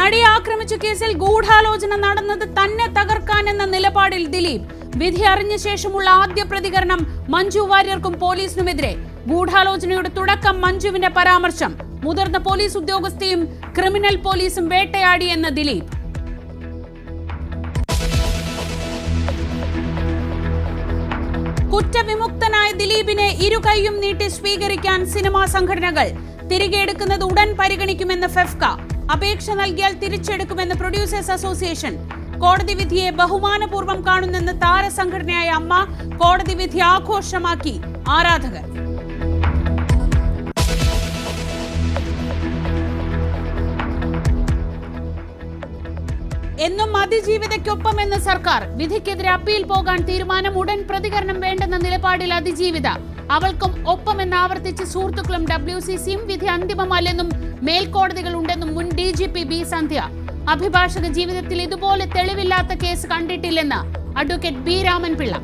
നടിയെ ആക്രമിച്ച കേസിൽ ഗൂഢാലോചന നടന്നത് തന്നെ തകർക്കാനെന്ന നിലപാടിൽ ദിലീപ്. വിധി അറിഞ്ഞ ശേഷമുള്ള ആദ്യ പ്രതികരണം മഞ്ജു വാര്യർക്കും പോലീസിനുമെതിരെ. ഗൂഢാലോചനയുടെ തുടക്കം മഞ്ജുവിന്റെ പരാമർശം. മുതിർന്ന പോലീസ് ഉദ്യോഗസ്ഥയും ക്രിമിനൽ പോലീസും വേട്ടയാടിയെന്ന് ദിലീപ്. കുറ്റവിമുക്തനായ ദിലീപിനെ ഇരുകൈയും നീട്ടി സ്വീകരിക്കാൻ സിനിമാ സംഘടനകൾ. തിരികെ എടുക്കുന്നത് ഉടൻ പരിഗണിക്കുമെന്ന് ഫെഫ്ക. അപേക്ഷ നൽകിയാൽ തിരിച്ചെടുക്കുമെന്ന് പ്രൊഡ്യൂസേഴ്സ് അസോസിയേഷൻ. കോടതി വിധിയെ ബഹുമാനപൂർവ്വം കാണുന്നെന്ന് താരസംഘടനയായ അമ്മ. കോടതി വിധി ആഘോഷമാക്കി ആരാധകർ. എന്നും അതിജീവിതയ്ക്കൊപ്പമെന്ന് സർക്കാർ. വിധിക്കെതിരെ അപ്പീൽ പോകാൻ തീരുമാനം. ഉടൻ പ്രതികരണം വേണ്ടെന്ന നിലപാടിൽ അതിജീവിത. അവൾക്കും ഒപ്പമെന്ന് ആവർത്തിച്ച് സുഹൃത്തുക്കളും WCCയും. വിധി അന്തിമമല്ലെന്നും മേൽക്കോടതികൾ ഉണ്ടെന്നും മുൻ DGP ബി സന്ധ്യ. അഭിഭാഷക ജീവിതത്തിൽ ഇതുപോലെ തെളിവില്ലാത്ത കേസ് കണ്ടിട്ടില്ലെന്ന് അഡ്വക്കേറ്റ് ബി രാമൻപിള്ള.